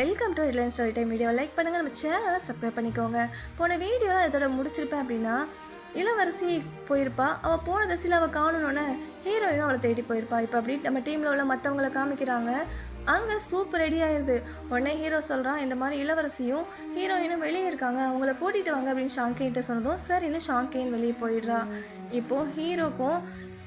Welcome to headline story time. Video like பண்ணுங்கள், நம்ம சேனலை சப்ஸ்கிரைப் பண்ணிக்கோங்க. போன வீடியோவில் இதோட முடிச்சிருப்பேன் அப்படின்னா, இளவரசி போயிருப்பா. அவள் போன திசையில் அவள் காணணுன்னு ஹீரோயினும் அவளை தேடி போயிருப்பா. இப்போ அப்படி நம்ம டீமில் உள்ள மற்றவங்களை காமிக்கிறாங்க. அங்கே சூப்பர் ரெடி ஆயிடுது. உடனே ஹீரோ சொல்கிறான், இந்த மாதிரி இளவரசியும் ஹீரோயினும் வெளியே இருக்காங்க, அவங்கள கூட்டிகிட்டு வாங்க அப்படின்னு ஷாங்கேன்ட்ட சொன்னதும் சரின்னு ஷாங்கேன் வெளியே போயிடுறா. இப்போது ஹீரோக்கும்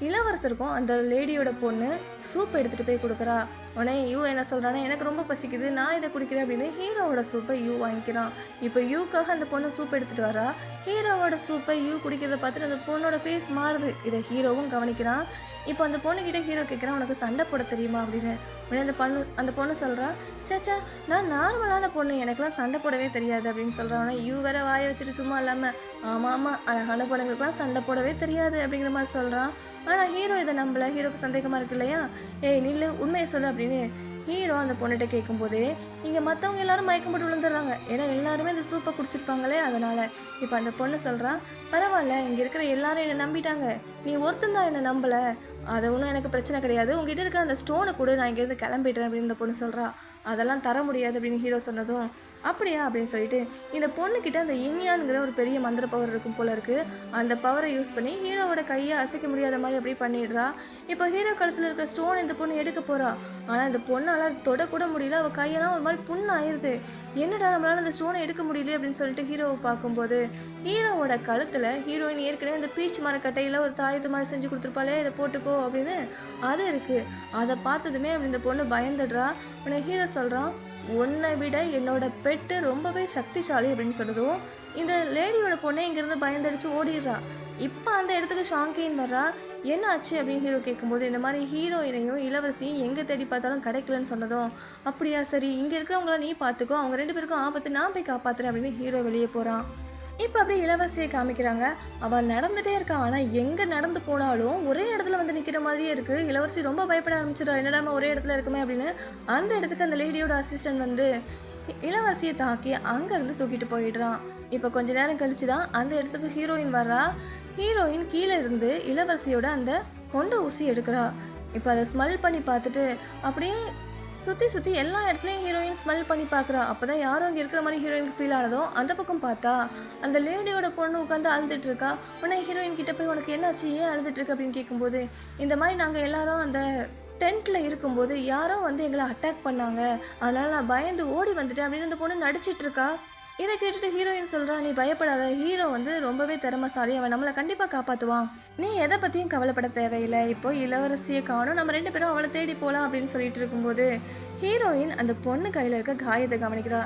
இளவரசருக்கும் அந்த லேடியோட பொண்ணு சூப் எடுத்துகிட்டு போய் கொடுக்குறா. உடனே யூ என்ன சொல்கிறான்னா, எனக்கு ரொம்ப பசிக்குது, நான் இதை குடிக்கிறேன் அப்படின்னு ஹீரோவோட சூப்பை யூ வாங்கிக்கிறான். இப்போ யூக்காக அந்த பொண்ணு சூப் எடுத்துகிட்டு வரா. ஹீரோவோட சூப்பை யூ குடிக்கிறத பார்த்துட்டு அந்த பொண்ணோட ஃபேஸ் மாறுது. இதை ஹீரோவும் கவனிக்கிறான். இப்போ அந்த பொண்ணுக்கிட்ட ஹீரோ கேட்குறான், உனக்கு சண்டை போட தெரியுமா அப்படின்னு. உடனே அந்த பொண்ணு சொல்கிறா, சேச்சா நான் நார்மலான பொண்ணு, எனக்குலாம் சண்டை போடவே தெரியாது அப்படின்னு சொல்கிறான். ஆனால் யூ வேற வாயை வச்சுட்டு சும்மா இல்லாமல், ஆமாம் அழகான பொண்ணுங்களுக்குலாம் சண்டை போடவே தெரியாது அப்படிங்கிற மாதிரி சொல்கிறான். ஆனால் ஹீரோ இதை நம்பலை. ஹீரோக்கு சந்தேகமாக இருக்கு இல்லையா, ஏய் நில்லு உண்மையை சொல்லு அப்படின்னு ஹீரோ அந்த பொண்ணுகிட்ட கேட்கும்போதே இங்கே மற்றவங்க எல்லாரும் மயக்கம் போட்டு விழுந்துடுறாங்க. ஏன்னா எல்லாருமே இந்த சூப்பை குடிச்சிருப்பாங்களே அதனால். இப்போ அந்த பொண்ணு சொல்கிறா, பரவாயில்ல இங்கே இருக்கிற எல்லாரும் என்னை நம்பிட்டாங்க, நீ ஒருத்தன் தான் என்னை நம்பலை, அது ஒன்றும் எனக்கு பிரச்சனை கிடையாது, உங்ககிட்ட இருக்கிற அந்த ஸ்டோனை கூட நான் இங்கேருந்து கிளம்பிடுறேன் அப்படின்னு இந்த பொண்ணு சொல்கிறா. அதெல்லாம் தர முடியாது அப்படின்னு ஹீரோ சொன்னதும், அப்படியா அப்படின்னு சொல்லிட்டு இந்த பொண்ணுக்கிட்ட அந்த இன்யான்ங்கிற ஒரு பெரிய மந்திர பவர் இருக்கும் போல இருக்குது. அந்த பவரை யூஸ் பண்ணி ஹீரோவோட கையை அசைக்க முடியாத மாதிரி அப்படி பண்ணிடுறா. இப்போ ஹீரோ கழுத்தில் இருக்கிற ஸ்டோன் இந்த பொண்ணு எடுக்க போகிறா. ஆனால் இந்த பொண்ணால் தொடக்கூட முடியல, அவள் கையெல்லாம் ஒரு மாதிரி புண்ணு ஆயிடுது. என்னடா நம்மளால் அந்த ஸ்டோனை எடுக்க முடியல அப்படின்னு சொல்லிட்டு ஹீரோவை பார்க்கும்போது ஹீரோவோட கழுத்தில் ஹீரோயின் ஏற்கனவே அந்த பீச் மரக்கட்டையில் ஒரு தாயத்து மாதிரி செஞ்சு கொடுத்துருப்பாளே, இதை போட்டுக்கோ அப்படின்னு அது இருக்குது. அதை பார்த்ததுமே அப்படி இந்த பொண்ணு பயந்துடுறா. உடனே ஹீரோ சொல்கிறான், உன்னை விட என்னோட பெட்டு ரொம்பவே சக்திசாலி அப்படின்னு சொன்னதும் இந்த லேடியோட பொண்ணை இங்கேருந்து பயந்தடிச்சு ஓடிடுறா. இப்போ அந்த இடத்துக்கு ஷாங்கேன் வர்றா. என்ன ஆச்சு அப்படின்னு ஹீரோ கேட்கும்போது, இந்த மாதிரி ஹீரோயினையும் இளவரசியும் எங்கே தேடி பார்த்தாலும் கிடைக்கலன்னு சொன்னதும், அப்படியா சரி இங்கே இருக்கிறவங்களாம் நீ பார்த்துக்கோ, அவங்க 2 பேருக்கும் ஆபத்து, நான் போய் காப்பாற்றுறேன் அப்படின்னு ஹீரோ வெளியே போகிறான். இப்போ அப்படியே இளவரசியை காமிக்கிறாங்க. அவள் நடந்துகிட்டே இருக்கா. ஆனால் எங்கே நடந்து போனாலும் ஒரே இடத்துல வந்து நிற்கிற மாதிரியே இருக்குது. இளவரசி ரொம்ப பயப்பட ஆரம்பிச்சிடா, என்னடா ஒரே இடத்துல இருக்குமே அப்படின்னு. அந்த இடத்துக்கு அந்த லேடியோட அசிஸ்டன்ட் வந்து இளவரசியை தாக்கி அங்கேருந்து தூக்கிட்டு போயிடுறான். இப்போ கொஞ்ச நேரம் கழிச்சு தான் அந்த இடத்துக்கு ஹீரோயின் வர்றா. ஹீரோயின் கீழே இருந்து இளவரசியோட அந்த கொண்ட ஊசி எடுக்கிறா. இப்போ அதை ஸ்மெல் பண்ணி பார்த்துட்டு அப்படியே சுற்றி எல்லா இடத்துலையும் ஹீரோயின் ஸ்மெல் பண்ணி பார்க்குறா. அப்போ தான் யாரும் அங்கே இருக்கிற மாதிரி ஹீரோயினுக்கு ஃபீல் ஆனதும் அந்த பக்கம் பார்த்தா அந்த லேடியோட பொண்ணு உட்காந்து அழுதுட்டு இருக்கா. உடனே ஹீரோயின் கிட்ட போய், உனக்கு என்னாச்சு, ஏன் அழுதுட்டு இருக்கு அப்படின்னு கேட்கும்போது, இந்த மாதிரி நாங்கள் எல்லாரும் அந்த டென்ட்டில் இருக்கும்போது யாரோ வந்து எங்களை அட்டாக் பண்ணாங்க, அதனால் நான் பயந்து ஓடி வந்துட்டேன் அப்படின்னு அந்த பொண்ணு நடிச்சிட்டு இருக்கா. இதை கேட்டுட்டு ஹீரோயின் சொல்கிறா, நீ பயப்படாத, ஹீரோ வந்து ரொம்பவே திறமைசாலி, அவன் நம்மளை கண்டிப்பாக காப்பாற்றுவான், நீ எதை பற்றியும் கவலைப்பட தேவையில்லை, இப்போ இளவரசியை காணும், நம்ம 2 பேரும் அவளை தேடி போகலாம் அப்படின்னு சொல்லிட்டு இருக்கும்போது ஹீரோயின் அந்த பொண்ணு கையில் இருக்க காயத்தை கவனிக்கிறா.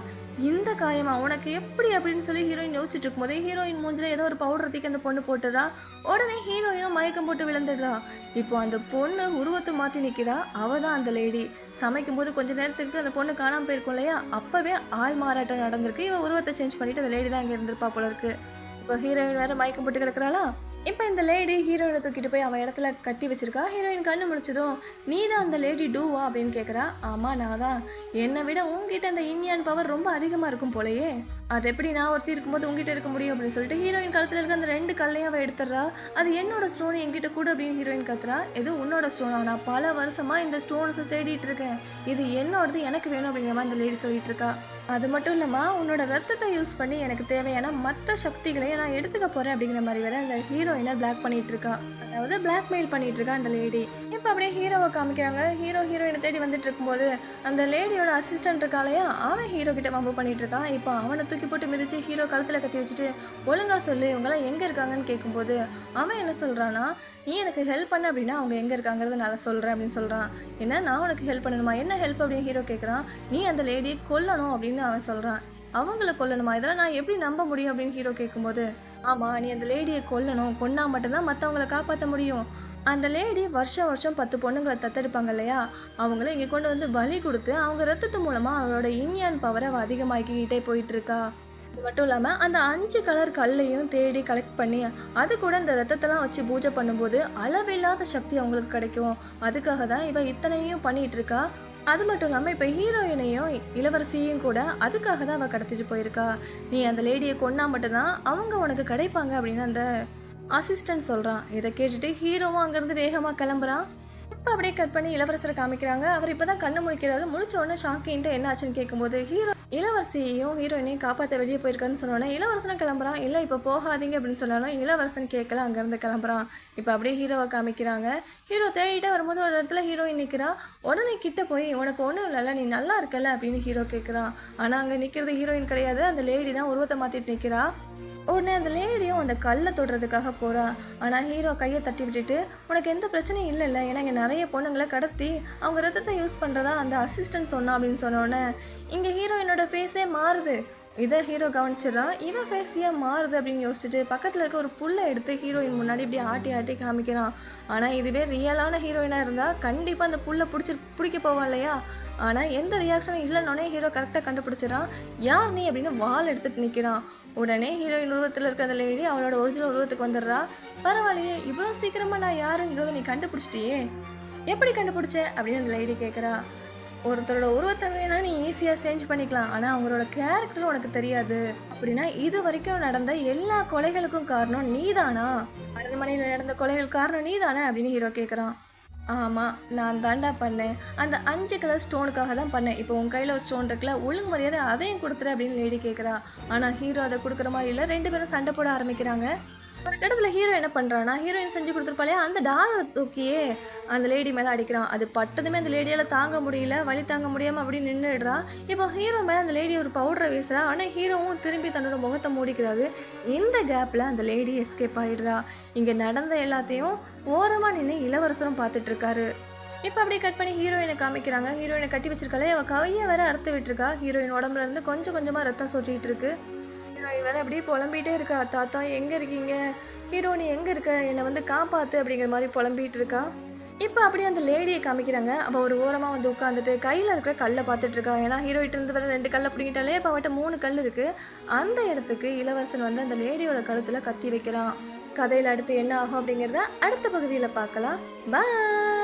இந்த காயமா உனக்கு எப்படி அப்படின்னு சொல்லி ஹீரோயின் யோசிச்சுட்டு இருக்கும்போது ஹீரோயின் மூஞ்சில் ஏதோ ஒரு பவுடர் தூக்கி அந்த பொண்ணு போட்டுறா. உடனே ஹீரோயினும் மயக்கம் போட்டு விழுந்துடுறா. இப்போ அந்த பொண்ணு உருவத்தை மாற்றி நிற்கிறா. அவள் தான் அந்த லேடி. சமைக்கும் போது கொஞ்சம் நேரத்துக்கு அந்த பொண்ணு காணாமல் போயிருக்கும் இல்லையா, அப்போவே ஆள் மாறாட்டம் நடந்திருக்கு. இவன் உருவத்தை சேஞ்ச் பண்ணிட்டு அந்த லேடி தான் அங்கே இருந்திருப்பா போல இருக்கு. இப்போ ஹீரோயின் வேற மயக்கம் போட்டு கிடக்குறாளா. இப்போ இந்த லேடி ஹீரோயினை தூக்கிட்டு போய் அவன் இடத்துல கட்டி வச்சிருக்கா. ஹீரோயின் கண்ணு முடிச்சதும், நீ தான் அந்த லேடி டூவா அப்படின்னு கேட்குறா. ஆமாம் நான் தான், என்னை விட உங்ககிட்ட அந்த இன்யான் பவர் ரொம்ப அதிகமாக இருக்கும் போலையே, அது எப்படி நான் ஒருத்தி இருக்கும்போது உங்ககிட்ட இருக்க முடியும் அப்படின்னு சொல்லிட்டு ஹீரோயின் கழுத்தில் இருக்க அந்த 2 கல்லையும் அவள் எடுத்துடுறா. அது என்னோட ஸ்டோன், என்கிட்ட கூட அப்படின்னு ஹீரோயின் கத்துறா. இது உன்னோட ஸ்டோனா, நான் பல வருஷமாக இந்த ஸ்டோன்ஸை தேடிட்டு இருக்கேன், இது என்னோடது, எனக்கு வேணும் அப்படிங்கிற மாதிரி இந்த லேடி சொல்லிட்டு இருக்கா. அது மட்டும் இல்லாமா, உன்னோட ரத்தத்தை யூஸ் பண்ணி எனக்கு தேவையான மற்ற சக்திகளையும் நான் எடுத்துக்க போகிறேன் அப்படிங்கிற மாதிரி வேற அந்த ஹீரோயினை பிளாக் பண்ணிட்டு இருக்கா. அதாவது பிளாக்மெயில் பண்ணிட்டு இருக்கா அந்த லேடி. இப்போ அப்படியே ஹீரோவை காமிக்கிறாங்க. ஹீரோயினை தேடி வந்துட்டு இருக்கும்போது அந்த லேடியோட அசிஸ்டன்ட் இருக்காளையா, அவன் ஹீரோ கிட்ட வம்பு பண்ணிட்டு இருக்கான். இப்போ அவனை தூக்கி போட்டு மிதிச்சு ஹீரோ கழுத்தில் கத்தி வச்சுட்டு, ஒழுங்கா சொல்லு இவங்கெல்லாம் எங்கே இருக்காங்கன்னு கேட்கும்போது அவன் என்ன சொல்கிறான்னா, நீ எனக்கு ஹெல்ப் பண்ண அப்படின்னா அவங்க எங்கே இருக்காங்கிறத நான் சொல்கிறேன் அப்படின்னு சொல்கிறான். என்ன நான் உனக்கு ஹெல்ப் பண்ணணுமா, என்ன ஹெல்ப் அப்படின்னு ஹீரோ கேட்குறான். நீ அந்த லேடியை கொல்லணும் அப்படின்னு அவன் சொல்கிறான். அவங்கள கொல்லணுமா, இதெல்லாம் நான் எப்படி நம்ப முடியும் அப்படின்னு ஹீரோ கேட்கும்போது, ஆமாம் நீ அந்த லேடியை கொல்லணும், கொன்னா மட்டும்தான் மற்றவங்கள காப்பாற்ற முடியும். அந்த லேடி வருஷம் 10 பொண்ணுங்களை தத்தெடுப்பாங்க இல்லையா, அவங்கள இங்கே கொண்டு வந்து பலி கொடுத்து அவங்க ரத்தத்து மூலமாக அவளோட இன்யான் பவரை அவள் அதிகமாக்கிக்கிட்டே போயிட்டுருக்கா. அது மட்டும் இல்லாமல் அந்த 5 கலர் கல்லையும் தேடி கலெக்ட் பண்ணி அது கூட இந்த ரத்தத்தெல்லாம் வச்சு பூஜை பண்ணும்போது அளவில்லாத சக்தி அவங்களுக்கு கிடைக்கும். அதுக்காக தான் இவன் இத்தனையும் பண்ணிகிட்டு இருக்கா. அது மட்டும் இல்லாமல் இப்போ ஹீரோயினையும் இளவரசியையும் கூட அதுக்காக தான் அவள் கடத்திட்டு போயிருக்கா. நீ அந்த லேடியை கொன்னா மட்டும்தான் அவங்க உனக்கு கிடைப்பாங்க அப்படின்னு அந்த அசிஸ்டன்ட் சொல்கிறான். இதை கேட்டுட்டு ஹீரோவும் அங்கேருந்து வேகமாக கிளம்புறான். இப்போ அப்படியே கட் பண்ணி இளவரசரை காமிக்கிறாங்க. அவர் இப்போ தான் கண்ணு முழிக்கிறாரு. முழிச்ச உடனே ஷாக்கின்ட்டு என்ன ஆச்சுன்னு கேட்கும்போது இளவரசியையும் ஹீரோயினையும் காப்பாற்ற வெளியே போயிருக்கான்னு சொன்னோன்னே இளவரசனும் கிளம்புறான். இல்லை இப்போ போகாதீங்க அப்படின்னு சொன்னாலும் இளவரசன் கேட்கல, அங்கேருந்து கிளம்புறான். இப்போ அப்படியே ஹீரோவை காமிக்கிறாங்க. ஹீரோ தேடிட்டே வரும்போது ஒரு இடத்துல ஹீரோயின் நிற்கிறா. உடனே கிட்ட போய் உனக்கு ஒன்றும் இல்லைல்ல, நீ நல்லா இருக்கல அப்படின்னு ஹீரோ கேட்குறான். ஆனால் அங்கே நிற்கிறது ஹீரோயின் கிடையாது, அந்த லேடி தான் உருவத்தை மாற்றிட்டு நிற்கிறா. உடனே அந்த லேடியும் அந்த கல்லை தொடுறதுக்காக போகிறா. ஆனால் ஹீரோ கையை தட்டி விட்டுட்டு உனக்கு எந்த பிரச்சனையும் இல்லைல்ல, ஏன்னா இங்கே நிறைய பொண்ணுங்களை கடத்தி அவங்க ரத்தத்தை யூஸ் பண்ணுறதா அந்த அசிஸ்டன்ட் சொன்னா அப்படின்னு சொன்னோன்னே இங்கே ஹீரோயினோட ஃபேஸே மாறுது. இதை ஹீரோ கவனிச்சிடறான். இவன் ஃபேஸ் ஏன் மாறுது அப்படின்னு யோசிச்சுட்டு பக்கத்தில் இருக்க ஒரு புல்லை எடுத்து ஹீரோயின் முன்னாடி இப்படி ஆட்டி ஆட்டி காமிக்கிறான். ஆனால் இதுவே ரியலான ஹீரோயினாக இருந்தால் கண்டிப்பாக அந்த புல்லை பிடிக்க போவான் இல்லையா. ஆனால் எந்த ரியாக்ஷனும் இல்லைன்னொன்னே ஹீரோ கரெக்டாக கண்டுபிடிச்சிடறான். யார் நீ அப்படின்னு வால் எடுத்துகிட்டு நிற்கிறான். உடனே ஹீரோயின் உருவத்தில் இருக்கிற அந்த லேடி அவளோட ஒரிஜினல் உருவத்துக்கு வந்துடுறா. பரவாயில்லையே, இவ்வளோ சீக்கிரமாக நான் யாருங்கிறத நீ கண்டுபிடிச்சிட்டியே, எப்படி கண்டுபிடிச்ச அப்படின்னு அந்த லேடி கேட்குறா. ஒருத்தரோட உருவத்தை வேணா நீ ஈஸியாக சேஞ்ச் பண்ணிக்கலாம், ஆனால் அவங்களோட கேரக்டர் உனக்கு தெரியாது. அப்படின்னா இது வரைக்கும் நடந்த எல்லா கொலைகளுக்கும் காரணம் நீதானா? அரண்மனையில் நடந்த கொலைகள் காரணம் நீதானே அப்படின்னு ஹீரோ கேட்குறான். ஆமாம், நான் தாண்டா பண்ணேன். அந்த 5 கலர் ஸ்டோனுக்காக தான் பண்ணேன். இப்போ உன் கையில் ஒரு ஸ்டோன் இருக்குல்ல, ஒழுங்கு மரியாதை அதையும் கொடுத்துரு அப்படின்னு லேடி கேட்குறா. ஆனால் ஹீரோ அதை கொடுக்குற மாதிரி இல்லை. 2 பேரும் சண்டை போட ஆரம்பிக்கிறாங்க. ஒரு இடத்துல ஹீரோ என்ன பண்ணுறான்னா, ஹீரோயின் செஞ்சு கொடுத்துருப்பாளே அந்த டாலரை தூக்கியே அந்த லேடி மேலே அடிக்கிறான். அது பட்டதுமே அந்த லேடியால் தாங்க முடியல, வலி தாங்க முடியாமல் அப்படி நின்றுடுறா. இப்போ ஹீரோ மேலே அந்த லேடி ஒரு பவுடரை வீசுறா. ஆனால் ஹீரோவும் திரும்பி தன்னோட முகத்தை மூடிக்கிறாரு. இந்த கேப்பில் அந்த லேடி எஸ்கேப் ஆகிடுறா. இங்கே நடந்த எல்லாத்தையும் ஓரமாக நின்று இளவரசரும் பார்த்துட்டு இருக்காரு. இப்போ அப்படியே கட் பண்ணி ஹீரோயினை காமிக்கிறாங்க. ஹீரோயினை கட்டி வச்சிருக்காளே, அவள் கையை வேற அறுத்து விட்டுருக்கா. ஹீரோயின் உடம்புல இருந்து கொஞ்சம் கொஞ்சமாக ரத்தம் சொட்டிகிட்டு இருக்கு. ஹீரோயின் வேற அப்படியே புலம்பிகிட்டே இருக்கா. தாத்தா எங்கே இருக்கீங்க, ஹீரோ நீ எங்கே இருக்க, என்னை வந்து காப்பாற்று அப்படிங்கிற மாதிரி புலம்பிகிட்டு இருக்கா. இப்போ அப்படியே அந்த லேடியை காமிக்கிறாங்க. அவள் ஒரு ஓரமாக வந்து உட்காந்துட்டு கையில் இருக்கிற கல்லை பார்த்துட்டு இருக்கா. ஏன்னா ஹீரோயிட்டு இருந்து வர 2 கல்லை பிடிங்கிட்டாலே இப்போ அவட்ட 3 கல் இருக்குது. அந்த இடத்துக்கு இளவரசன் வந்து அந்த லேடியோட கழுத்தில் கத்தி வைக்கிறான். கதையில் அடுத்து என்ன ஆகும் அப்படிங்கிறத அடுத்த பகுதியில் பார்க்கலாம். பாய்.